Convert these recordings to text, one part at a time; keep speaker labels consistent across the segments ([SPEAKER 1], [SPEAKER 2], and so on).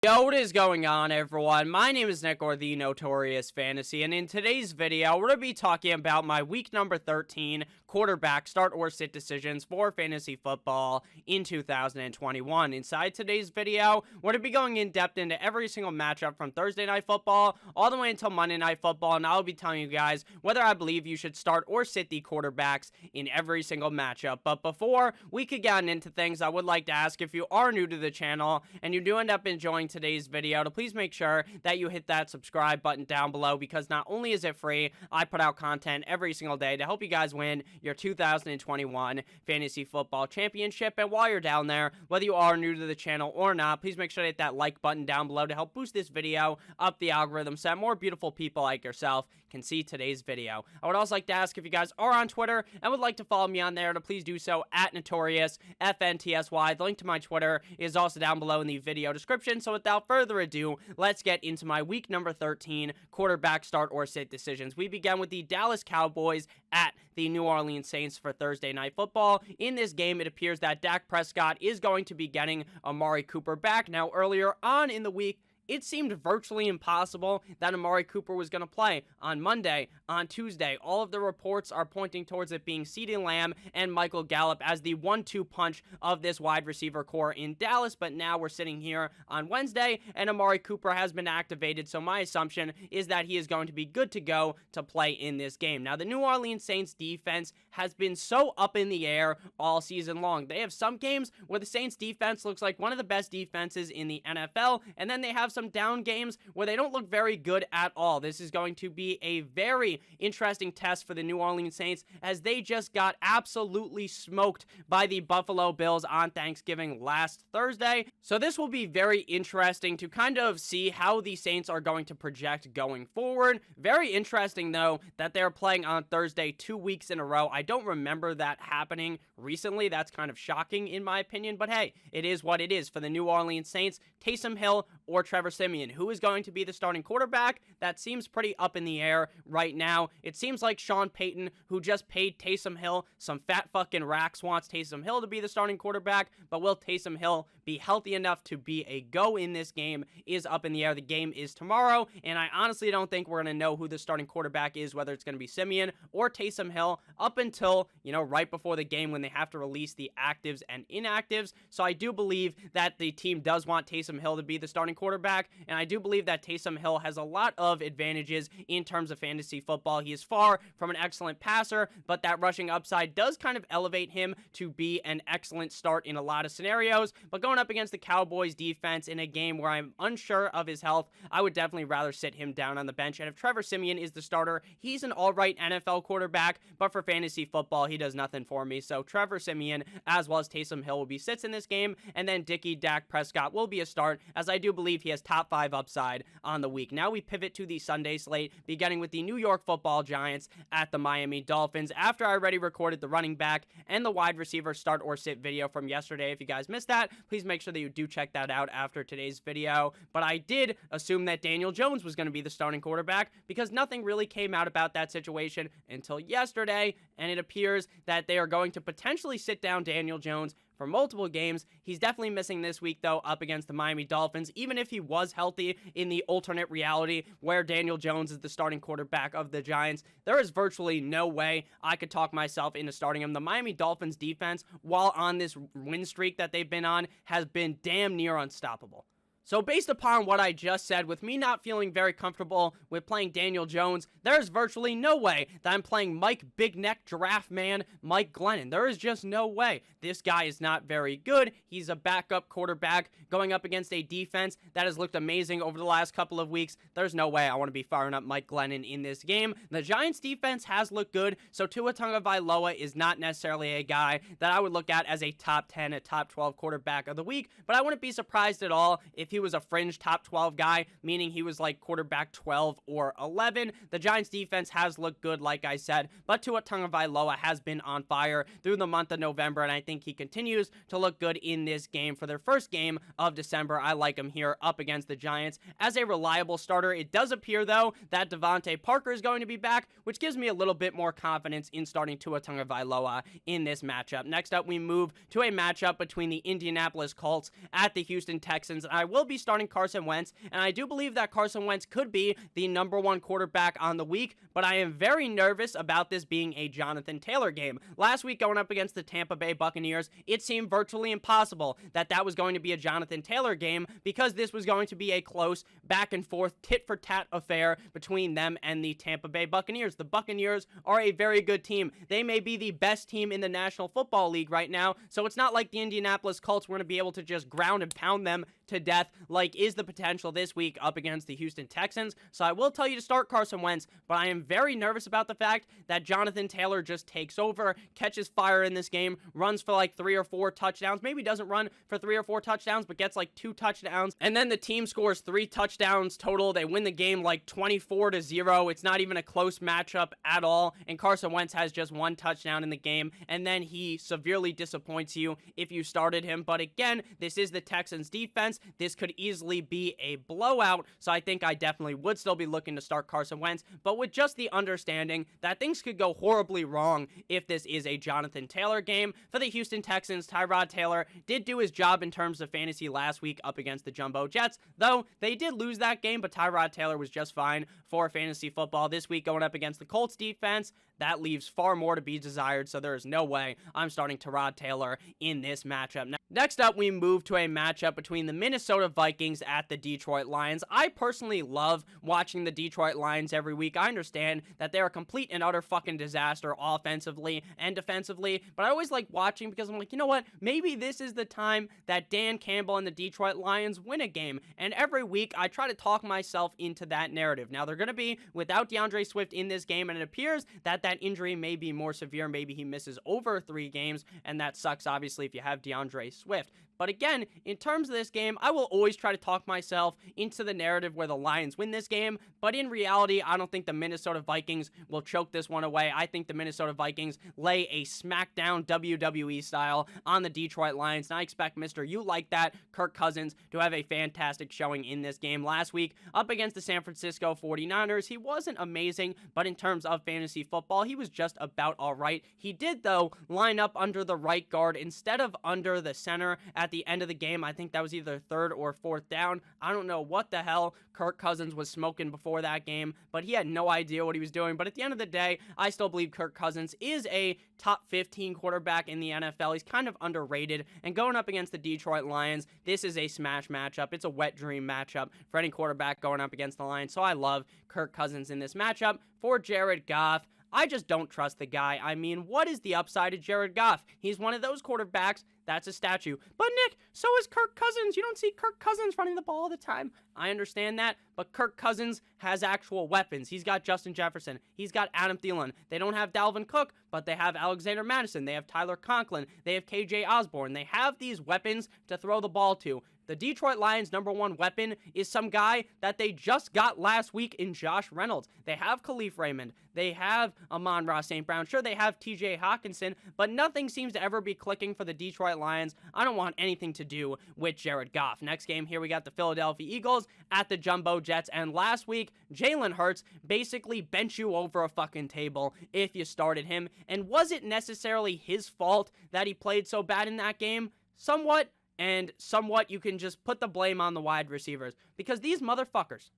[SPEAKER 1] Yo, what is going on, everyone? My name is Nick, or the Notorious Fantasy, and in today's video, we're going to be talking about my week number 13 quarterback start or sit decisions for fantasy football in 2021. Inside today's video, we're going to be going in depth into every single matchup from Thursday Night Football all the way until Monday Night Football, and I'll be telling you guys whether I believe you should start or sit the quarterbacks in every single matchup. But before we could get into things, I would like to ask, if you are new to the channel and you do end up enjoying today's video, to please make sure that you hit that subscribe button down below, because not only is it free, I put out content every single day to help you guys win your 2021 fantasy football championship. And while you're down there, whether you are new to the channel or not, please make sure to hit that like button down below to help boost this video up the algorithm so that more beautiful people like yourself can see today's video. I would also like to ask, if you guys are on Twitter and would like to follow me on there, to please do so at NotoriousFNTSY. The link to my Twitter is also down below in the video description. So without further ado, let's get into my week number 13 quarterback start or sit decisions. We begin with the Dallas Cowboys at the New Orleans Saints for Thursday Night Football. In this game, it appears that Dak Prescott is going to be getting Amari Cooper back. Now, earlier on in the week, it seemed virtually impossible that Amari Cooper was going to play on Monday, on Tuesday. All of the reports are pointing towards it being CeeDee Lamb and Michael Gallup as the 1-2 punch of this wide receiver core in Dallas. But now we're sitting here on Wednesday, and Amari Cooper has been activated. So my assumption is that he is going to be good to go to play in this game. Now, the New Orleans Saints defense has been so up in the air all season long. They have some games where the Saints defense looks like one of the best defenses in the NFL, and then they have some down games where they don't look very good at all. This is going to be a very interesting test for the New Orleans Saints, as they just got absolutely smoked by the Buffalo Bills on Thanksgiving last Thursday. So this will be very interesting to kind of see how the Saints are going to project going forward. Very interesting, though, that they're playing on Thursday 2 weeks in a row. I don't remember that happening recently. That's kind of shocking in my opinion, but hey, it is what it is. For the New Orleans Saints, Taysom Hill or Trevor Siemian, who is going to be the starting quarterback? That seems pretty up in the air right now. It seems like Sean Payton, who just paid Taysom Hill some fat fucking racks, wants Taysom Hill to be the starting quarterback, but will Taysom Hill be healthy enough to be a go in this game is up in the air. The game is tomorrow, and I honestly don't think we're going to know who the starting quarterback is, whether it's going to be Siemian or Taysom Hill, up until, right before the game when they have to release the actives and inactives. So I do believe that the team does want Taysom Hill to be the starting quarterback, and I do believe that Taysom Hill has a lot of advantages in terms of fantasy football. He is far from an excellent passer, but that rushing upside does kind of elevate him to be an excellent start in a lot of scenarios. But going up against the Cowboys defense in a game where I'm unsure of his health, I would definitely rather sit him down on the bench. And if Trevor Siemian is the starter, he's an all-right NFL quarterback, but for fantasy football, he does nothing for me. So Trevor Siemian, as well as Taysom Hill, will be sits in this game, and then Dak Prescott will be a start, as I do believe he has top 5 upside on the week. Now we pivot to the Sunday slate, beginning with the New York Football Giants at the Miami Dolphins. After I already recorded the running back and the wide receiver start or sit video from yesterday, if you guys missed that, please make sure that you do check that out after today's video. But I did assume that Daniel Jones was going to be the starting quarterback, because nothing really came out about that situation until yesterday, and it appears that they are going to potentially sit down Daniel Jones for multiple games. He's definitely missing this week, though, up against the Miami Dolphins. Even if he was healthy in the alternate reality where Daniel Jones is the starting quarterback of the Giants, there is virtually no way I could talk myself into starting him. The Miami Dolphins defense, while on this win streak that they've been on, has been damn near unstoppable. So based upon what I just said, with me not feeling very comfortable with playing Daniel Jones, there's virtually no way that I'm playing Mike Big Neck Giraffe Man Mike Glennon. There is just no way. This guy is not very good. He's a backup quarterback going up against a defense that has looked amazing over the last couple of weeks. There's no way I want to be firing up Mike Glennon in this game. The Giants defense has looked good, so Tua Tagovailoa is not necessarily a guy that I would look at as a top 10, a top 12 quarterback of the week, but I wouldn't be surprised at all if he was a fringe top 12 guy, meaning he was like quarterback 12 or 11. The Giants defense has looked good, like I said, but Tua Tagovailoa has been on fire through the month of November, and I think he continues to look good in this game. For their first game of December, I like him here up against the Giants as a reliable starter. It does appear, though, that Devontae Parker is going to be back, which gives me a little bit more confidence in starting Tua Tagovailoa in this matchup. Next up, we move to a matchup between the Indianapolis Colts at the Houston Texans. I will will be starting Carson Wentz, and I do believe that Carson Wentz could be the #1 quarterback on the week, but I am very nervous about this being a Jonathan Taylor game. Last week, going up against the Tampa Bay Buccaneers, it seemed virtually impossible that was going to be a Jonathan Taylor game because this was going to be a close back-and-forth tit-for-tat affair between them and the Tampa Bay Buccaneers. The Buccaneers are a very good team. They may be the best team in the National Football League right now, so it's not like the Indianapolis Colts were going to be able to just ground and pound them to death like is the potential this week up against the Houston Texans. So I will tell you to start Carson Wentz, but I am very nervous about the fact that Jonathan Taylor just takes over, catches fire in this game, runs for like 3 or 4 touchdowns, maybe doesn't run for 3 or 4 touchdowns, but gets like 2 touchdowns, and then the team scores 3 touchdowns total. They win the game like 24-0. It's not even a close matchup at all, and Carson Wentz has just 1 touchdown in the game, and then he severely disappoints you if you started him. But again, this is the Texans defense. This could easily be a blowout, so I think I definitely would still be looking to start Carson Wentz, but with just the understanding that things could go horribly wrong if this is a Jonathan Taylor game. For the Houston Texans, Tyrod Taylor did do his job in terms of fantasy last week up against the Jumbo Jets, though they did lose that game, but Tyrod Taylor was just fine for fantasy football. This week going up against the Colts defense, that leaves far more to be desired, so there is no way I'm starting Tyrod Taylor in this matchup. Next up, we move to a matchup between the Minnesota Vikings at the Detroit Lions. I personally love watching the Detroit Lions every week. I understand that they're a complete and utter fucking disaster offensively and defensively, but I always like watching because I'm like, you know what? Maybe this is the time that Dan Campbell and the Detroit Lions win a game, and every week I try to talk myself into that narrative. Now, they're going to be without DeAndre Swift in this game, and it appears that injury may be more severe. Maybe he misses over 3 games, and that sucks, obviously, if you have DeAndre Swift. But again, in terms of this game, I will always try to talk myself into the narrative where the Lions win this game, but in reality, I don't think the Minnesota Vikings will choke this one away. I think the Minnesota Vikings lay a smackdown WWE style on the Detroit Lions, and I expect Mr. You Like That, Kirk Cousins, to have a fantastic showing in this game. Last week, up against the San Francisco 49ers, he wasn't amazing, but in terms of fantasy football, he was just about all right. He did, though, line up under the right guard instead of under the center at the end of the game. I think that was either 3rd or 4th down. I don't know what the hell Kirk Cousins was smoking before that game, but he had no idea what he was doing. But at the end of the day, I still believe Kirk Cousins is a top 15 quarterback in the NFL. He's kind of underrated, and going up against the Detroit Lions, this is a smash matchup. It's a wet dream matchup for any quarterback going up against the Lions, so I love Kirk Cousins in this matchup. For Jared Goff, I just don't trust the guy. I mean, what is the upside of Jared Goff? He's one of those quarterbacks that's a statue. But Nick, so is Kirk Cousins. You don't see Kirk Cousins running the ball all the time. I understand that, but Kirk Cousins has actual weapons. He's got Justin Jefferson. He's got Adam Thielen. They don't have Dalvin Cook, but they have Alexander Madison. They have Tyler Conklin. They have KJ Osborne. They have these weapons to throw the ball to. The Detroit Lions' #1 weapon is some guy that they just got last week in Josh Reynolds. They have Khalif Raymond. They have Amon-Ra St. Brown. Sure, they have TJ Hawkinson, but nothing seems to ever be clicking for the Detroit Lions. I don't want anything to do with Jared Goff. Next game here, we got the Philadelphia Eagles at the Jumbo Jets, and last week, Jalen Hurts basically bent you over a fucking table if you started him. And was it necessarily his fault that he played so bad in that game? Somewhat. And somewhat you can just put the blame on the wide receivers, because these motherfuckers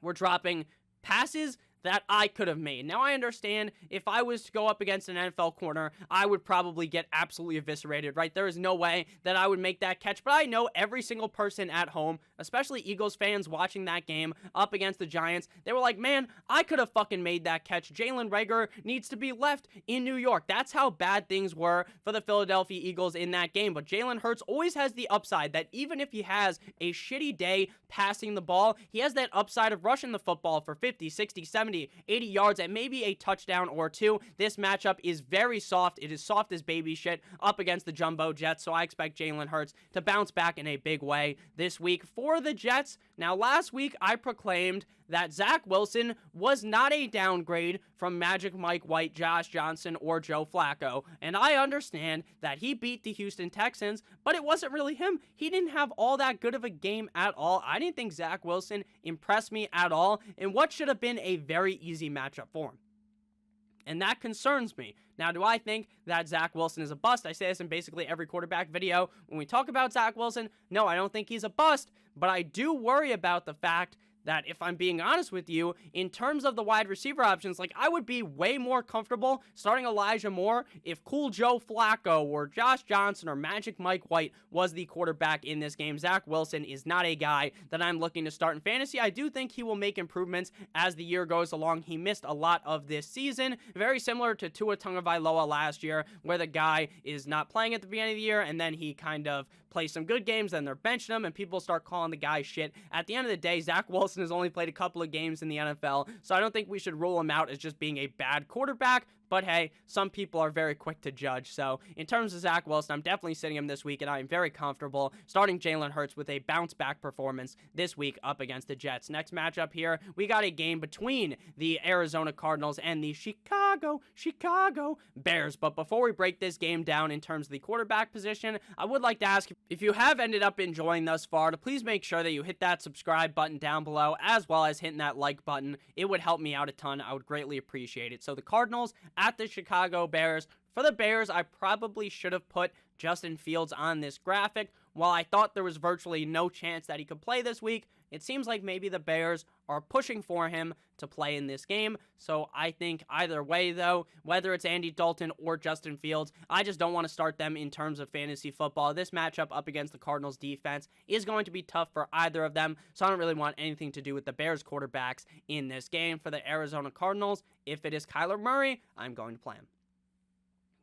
[SPEAKER 1] were dropping passes that I could have made. Now, I understand if I was to go up against an NFL corner, I would probably get absolutely eviscerated, right? There is no way that I would make that catch, but I know every single person at home, especially Eagles fans watching that game up against the Giants, they were like, man, I could have fucking made that catch. Jalen Reagor needs to be left in New York. That's how bad things were for the Philadelphia Eagles in that game, but Jalen Hurts always has the upside that even if he has a shitty day passing the ball, he has that upside of rushing the football for 50, 60, 70, 80 yards and maybe a touchdown or 2. This matchup is very soft. It is soft as baby shit up against the Jumbo Jets, so I expect Jalen Hurts to bounce back in a big way this week for the Jets. Now, last week I proclaimed that Zach Wilson was not a downgrade from Magic Mike White, Josh Johnson, or Joe Flacco, and I understand that he beat the Houston Texans, but it wasn't really him. He didn't have all that good of a game at all. I didn't think Zach Wilson impressed me at all in what should have been a very easy matchup for him. And that concerns me. Now, do I think that Zach Wilson is a bust? I say this in basically every quarterback video. When we talk about Zach Wilson, no, I don't think he's a bust, but I do worry about the fact that, if I'm being honest with you, in terms of the wide receiver options, like, I would be way more comfortable starting Elijah Moore if Cool Joe Flacco or Josh Johnson or Magic Mike White was the quarterback in this game. Zach Wilson is not a guy that I'm looking to start in fantasy. I do think he will make improvements as the year goes along. He missed a lot of this season, very similar to Tua Tagovailoa last year, where the guy is not playing at the beginning of the year, and then he kind of plays some good games, then they're benching him, and people start calling the guy shit. At the end of the day, Zach Wilson has only played a couple of games in the NFL, so I don't think we should rule him out as just being a bad quarterback. But hey, some people are very quick to judge. So in terms of Zach Wilson, I'm definitely sitting him this week, and I am very comfortable starting Jalen Hurts with a bounce-back performance this week up against the Jets. Next matchup here, we got a game between the Arizona Cardinals and the Chicago Bears. But before we break this game down in terms of the quarterback position, I would like to ask, if you have ended up enjoying thus far, to please make sure that you hit that subscribe button down below, as well as hitting that like button. It would help me out a ton. I would greatly appreciate it. So the Cardinals at the Chicago Bears. For the Bears, I probably should have put Justin Fields on this graphic. While I thought there was virtually no chance that he could play this week, it seems like maybe the Bears are pushing for him to play in this game. So I think either way, though, whether it's Andy Dalton or Justin Fields, I just don't want to start them in terms of fantasy football. This matchup up against the Cardinals defense is going to be tough for either of them, so I don't really want anything to do with the Bears quarterbacks in this game. For the Arizona Cardinals, if it is Kyler Murray, I'm going to play him.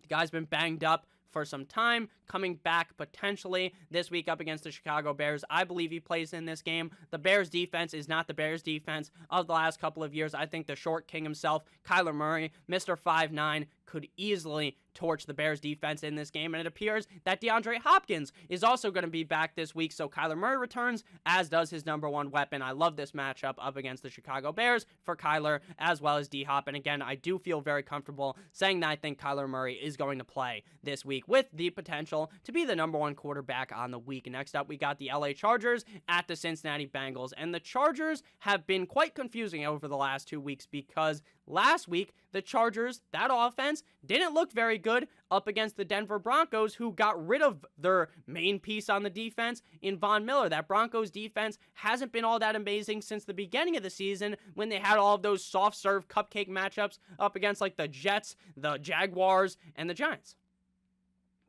[SPEAKER 1] The guy's been banged up for some time, coming back potentially this week up against the Chicago Bears. I believe he plays in this game. The Bears defense is not the Bears defense of the last couple of years. I think the short king himself, Kyler Murray, Mr. 5'9", could easily torch the Bears defense in this game, and it appears that DeAndre Hopkins is also going to be back this week, so Kyler Murray returns, as does his number one weapon. I love this matchup up against the Chicago Bears for Kyler, as well as D-Hop, and again, I do feel very comfortable saying that I think Kyler Murray is going to play this week with the potential to be the number one quarterback on the week. Next up, we got the LA Chargers at the Cincinnati Bengals, and the Chargers have been quite confusing over the last 2 weeks because last week, the Chargers, that offense, didn't look very good up against the Denver Broncos, who got rid of their main piece on the defense in Von Miller. That Broncos defense hasn't been all that amazing since the beginning of the season, when they had all of those soft-serve cupcake matchups up against like the Jets, the Jaguars, and the Giants.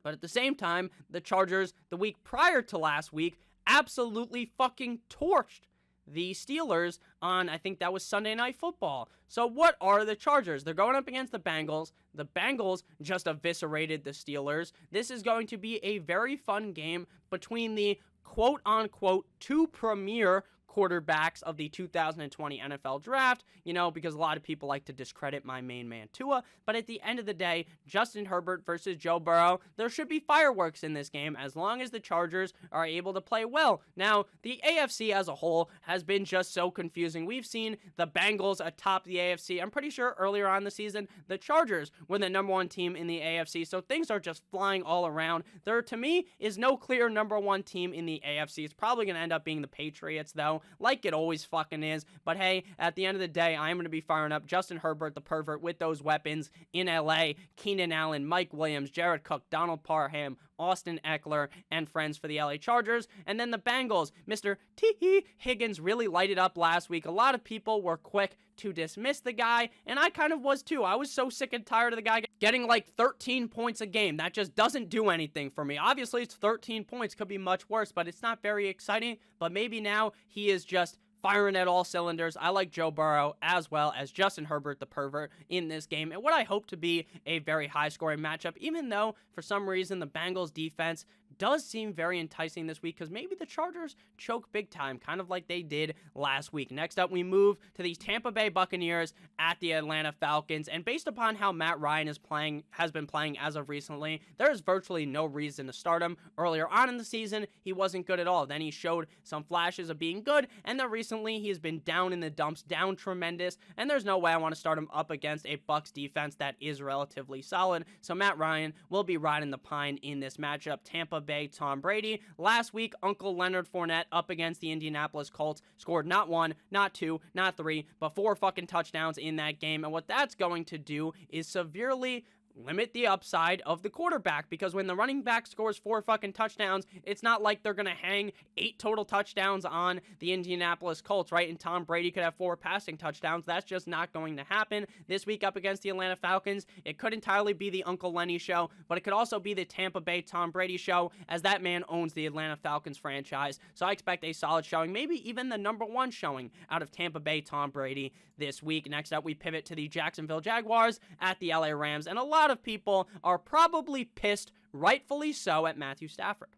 [SPEAKER 1] But at the same time, the Chargers, the week prior to last week, absolutely fucking torched the Steelers on, I think that was Sunday Night Football. So what are the Chargers? They're going up against the Bengals. The Bengals just eviscerated the Steelers. This is going to be a very fun game between the quote-unquote two premier quarterbacks of the 2020 NFL Draft, because a lot of people like to discredit my main man Tua, but at the end of the day, Justin Herbert versus Joe Burrow, there should be fireworks in this game as long as the Chargers are able to play well. Now, the AFC as a whole has been just so confusing. We've seen the Bengals atop the AFC. I'm pretty sure earlier on the season, the Chargers were the number one team in the AFC, so things are just flying all around. There, to me, is no clear number one team in the AFC. It's probably going to end up being the Patriots, though, like it always fucking is. But hey, at the end of the day, I'm going to be firing up Justin Herbert, the pervert, with those weapons in LA. Keenan Allen, Mike Williams, Jared Cook, Donald Parham, Austin Eckler, and friends for the LA Chargers. And then the Bengals, Mr. T. Higgins really lighted up last week. A lot of people were quick to dismiss the guy, and I kind of was too. I was so sick and tired of the guy getting like 13 points a game. That just doesn't do anything for me. Obviously, it's 13 points. Could be much worse, but it's not very exciting. But maybe now he is just firing at all cylinders. I like Joe Burrow as well as Justin Herbert, the pervert, in this game, and what I hope to be a very high-scoring matchup, even though, for some reason, the Bengals defense does seem very enticing this week, because maybe the Chargers choke big time, kind of like they did last week. Next up, we move to the Tampa Bay Buccaneers at the Atlanta Falcons, and based upon how Matt Ryan has been playing as of recently, there is virtually no reason to start him. Earlier on in the season, he wasn't good at all. Then he showed some flashes of being good, and then recently he has been down in the dumps, down tremendous, and there's no way I want to start him up against a Bucs defense that is relatively solid. So Matt Ryan will be riding the pine in this matchup. Tampa Bay Bay Tom Brady. Last week, Uncle Leonard Fournette up against the Indianapolis Colts scored not 1, not 2, not 3, but 4 fucking touchdowns in that game. And what that's going to do is severely limit the upside of the quarterback, because when the running back scores 4 fucking touchdowns, it's not like they're gonna hang 8 total touchdowns on the Indianapolis Colts, right? And Tom Brady could have 4 passing touchdowns. That's just not going to happen. This week up against the Atlanta Falcons, it could entirely be the Uncle Lenny show, but it could also be the Tampa Bay Tom Brady show, as that man owns the Atlanta Falcons franchise. So I expect a solid showing, maybe even the #1 showing out of Tampa Bay Tom Brady this week. Next up, we pivot to the Jacksonville Jaguars at the LA Rams, and a lot of people are probably pissed, rightfully so, at Matthew Stafford.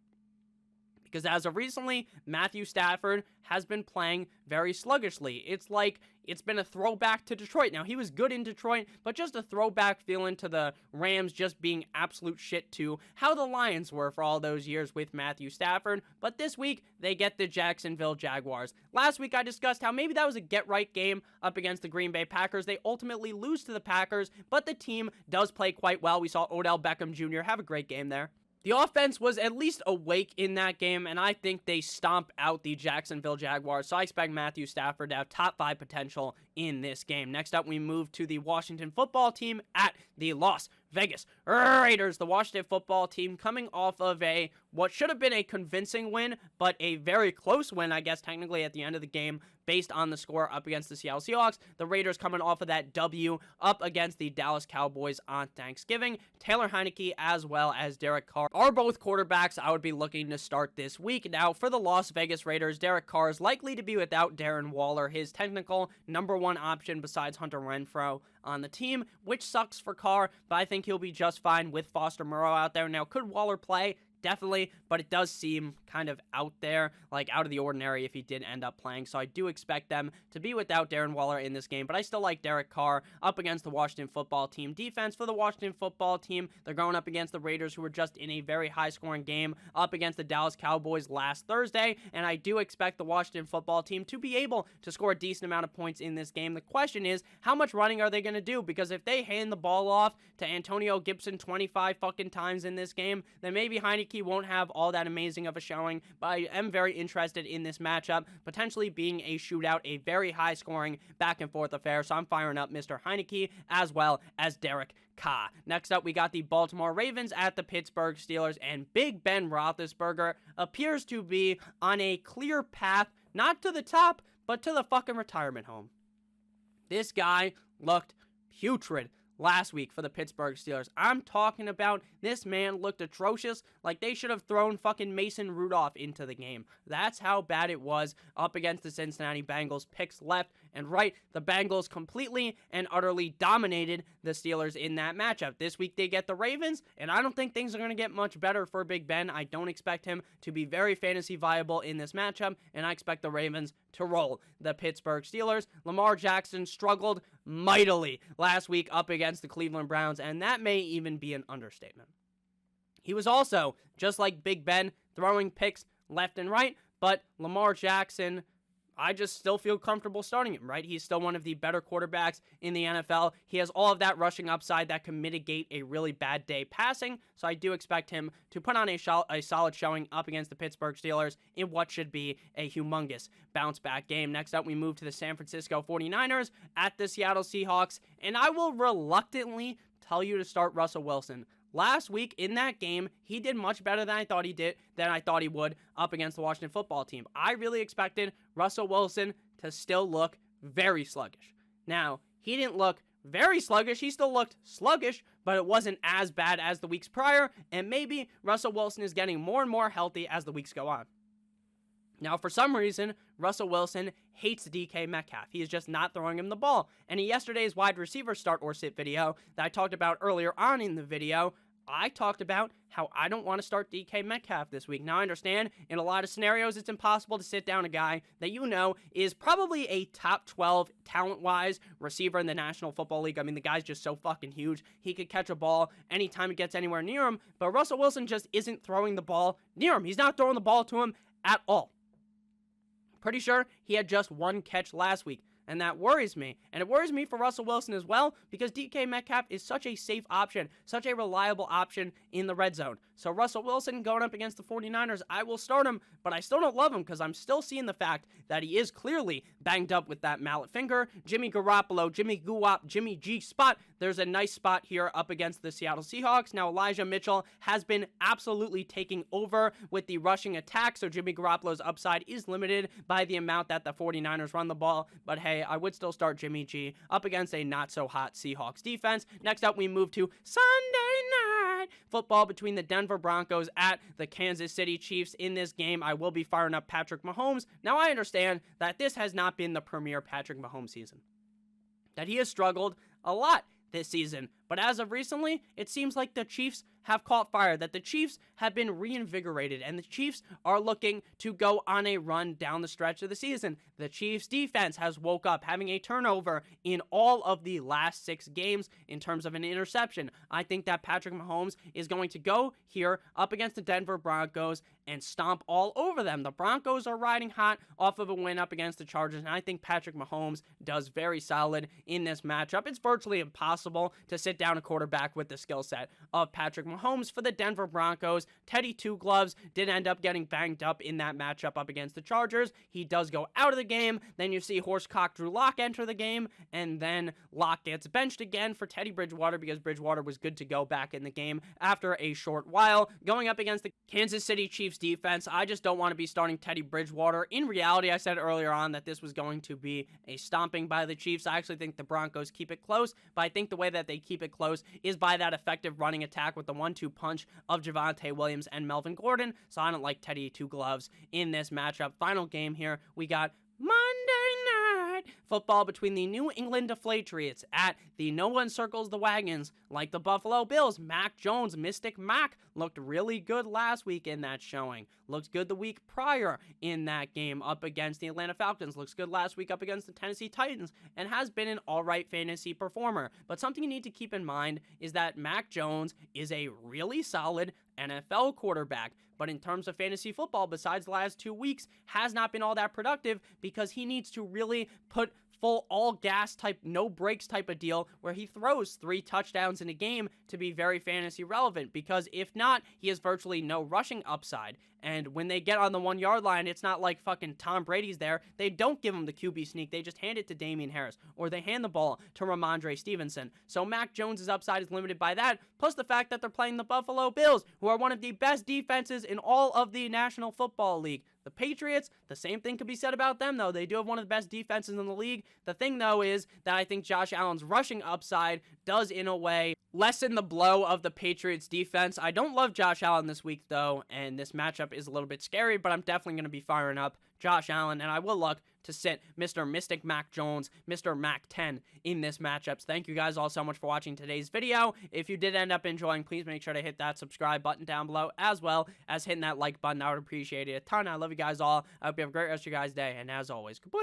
[SPEAKER 1] Because as of recently, Matthew Stafford has been playing very sluggishly. It's like it's been a throwback to Detroit. Now, he was good in Detroit, but just a throwback feeling to the Rams just being absolute shit to how the Lions were for all those years with Matthew Stafford. But this week, they get the Jacksonville Jaguars. Last week, I discussed how maybe that was a get-right game up against the Green Bay Packers. They ultimately lose to the Packers, but the team does play quite well. We saw Odell Beckham Jr. have a great game there. The offense was at least awake in that game, and I think they stomp out the Jacksonville Jaguars, so I expect Matthew Stafford to have top 5 potential in this game. Next up, we move to the Washington football team at the Las Vegas Raiders. The Washington football team coming off of what should have been a convincing win, but a very close win, I guess, technically at the end of the game, based on the score up against the Seattle Seahawks. The Raiders coming off of that W up against the Dallas Cowboys on Thanksgiving. Taylor Heineke as well as Derek Carr are both quarterbacks I would be looking to start this week. Now, for the Las Vegas Raiders, Derek Carr is likely to be without Darren Waller, his technical #1 option besides Hunter Renfrow on the team, which sucks for Carr, but I think he'll be just fine with Foster Moreau out there. Now, could Waller play? Definitely, but it does seem kind of out there, like out of the ordinary if he did end up playing. So I do expect them to be without Darren Waller in this game, but I still like Derek Carr up against the Washington football team. Defense for the Washington football team, they're going up against the Raiders, who were just in a very high-scoring game up against the Dallas Cowboys last Thursday, and I do expect the Washington football team to be able to score a decent amount of points in this game. The question is, how much running are they going to do? Because if they hand the ball off to Antonio Gibson 25 fucking times in this game, then maybe Heineke won't have all that amazing of a showing, but I am very interested in this matchup, potentially being a shootout, a very high-scoring back-and-forth affair, so I'm firing up Mr. Heineke as well as Derek Carr. Next up, we got the Baltimore Ravens at the Pittsburgh Steelers, and Big Ben Roethlisberger appears to be on a clear path, not to the top, but to the fucking retirement home. This guy looked putrid last week for the Pittsburgh Steelers. I'm talking about this man looked atrocious, like they should have thrown fucking Mason Rudolph into the game. That's how bad it was up against the Cincinnati Bengals. Picks left and right. The Bengals completely and utterly dominated the Steelers in that matchup. This week they get the Ravens, and I don't think things are going to get much better for Big Ben. I don't expect him to be very fantasy viable in this matchup, and I expect the Ravens to roll the Pittsburgh Steelers. Lamar Jackson struggled mightily last week up against the Cleveland Browns, and that may even be an understatement. He was also, just like Big Ben, throwing picks left and right, but Lamar Jackson, I just still feel comfortable starting him, right? He's still one of the better quarterbacks in the NFL. He has all of that rushing upside that can mitigate a really bad day passing, so I do expect him to put on a solid showing up against the Pittsburgh Steelers in what should be a humongous bounce-back game. Next up, we move to the San Francisco 49ers at the Seattle Seahawks, and I will reluctantly tell you to start Russell Wilson. Last week in that game, he did much better than I thought he would up against the Washington football team. I really expected Russell Wilson to still look very sluggish. Now, he didn't look very sluggish. He still looked sluggish, but it wasn't as bad as the weeks prior, and maybe Russell Wilson is getting more and more healthy as the weeks go on. Now, for some reason, Russell Wilson hates DK Metcalf. He is just not throwing him the ball. And in yesterday's wide receiver start or sit video that I talked about earlier on in the video, I talked about how I don't want to start DK Metcalf this week. Now, I understand in a lot of scenarios it's impossible to sit down a guy that you know is probably a top 12 talent-wise receiver in the National Football League. I mean, the guy's just so fucking huge. He could catch a ball anytime it gets anywhere near him, but Russell Wilson just isn't throwing the ball near him. He's not throwing the ball to him at all. Pretty sure he had just 1 catch last week. And that worries me. And it worries me for Russell Wilson as well, because DK Metcalf is such a safe option, such a reliable option in the red zone. So Russell Wilson going up against the 49ers, I will start him, but I still don't love him because I'm still seeing the fact that he is clearly banged up with that mallet finger. Jimmy Garoppolo, Jimmy Guwop, Jimmy G spot. There's a nice spot here up against the Seattle Seahawks. Now Elijah Mitchell has been absolutely taking over with the rushing attack, so Jimmy Garoppolo's upside is limited by the amount that the 49ers run the ball. But hey, I would still start Jimmy G up against a not-so-hot Seahawks defense. Next up, we move to Sunday Night Football between the Denver Broncos at the Kansas City Chiefs. In this game, I will be firing up Patrick Mahomes. Now, I understand that this has not been the premier Patrick Mahomes season, that he has struggled a lot this season. But as of recently, it seems like the Chiefs have caught fire, that the Chiefs have been reinvigorated, and the Chiefs are looking to go on a run down the stretch of the season. The Chiefs defense has woke up, having a turnover in all of the last 6 games in terms of an interception. I think that Patrick Mahomes is going to go here up against the Denver Broncos and stomp all over them. The Broncos are riding hot off of a win up against the Chargers, and I think Patrick Mahomes does very solid in this matchup. It's virtually impossible to sit down a quarterback with the skill set of Patrick Mahomes for the Denver Broncos. Teddy Two Gloves did end up getting banged up in that matchup up against the Chargers. He does go out of the game. Then you see Horsecock Drew Lock enter the game, and then Lock gets benched again for Teddy Bridgewater because Bridgewater was good to go back in the game after a short while. Going up against the Kansas City Chiefs defense, I just don't want to be starting Teddy Bridgewater. In reality, I said earlier on that this was going to be a stomping by the Chiefs. I actually think the Broncos keep it close, but I think the way that they keep it close is by that effective running attack with the 1-2 punch of Javonte Williams and Melvin Gordon. So I don't like Teddy Two Gloves in this matchup. Final game here, we got Monday Night Football between the New England Deflatriots at the No One Circles the Wagons like the Buffalo Bills. Mac Jones, Mystic Mac, looked really good last week in that showing. Looked good the week prior in that game up against the Atlanta Falcons. Looks good last week up against the Tennessee Titans and has been an alright fantasy performer. But something you need to keep in mind is that Mac Jones is a really solid NFL quarterback, but in terms of fantasy football, besides the last 2 weeks, has not been all that productive because he needs to really put full all gas type, no breaks type of deal where he throws 3 touchdowns in a game to be very fantasy relevant, because if not, he has virtually no rushing upside. And when they get on the 1 yard line, it's not like fucking Tom Brady's there. They don't give him the QB sneak. They just hand it to Damian Harris, or they hand the ball to Ramondre Stevenson. So Mac Jones' upside is limited by that, plus the fact that they're playing the Buffalo Bills, who are one of the best defenses in all of the National Football League. The Patriots, the same thing could be said about them, though. They do have one of the best defenses in the league. The thing, though, is that I think Josh Allen's rushing upside does, in a way, lessen the blow of the Patriots defense. I don't love Josh Allen this week, though, and this matchup is a little bit scary, but I'm definitely going to be firing up Josh Allen, and I will look to sit Mr. Mystic Mac Jones, Mr. Mac 10 in this matchup. So thank you guys all so much for watching today's video. If you did end up enjoying, please make sure to hit that subscribe button down below, as well as hitting that like button. I would appreciate it a ton. I love you guys all. I hope you have a great rest of your guys' day, and as always, goodbye.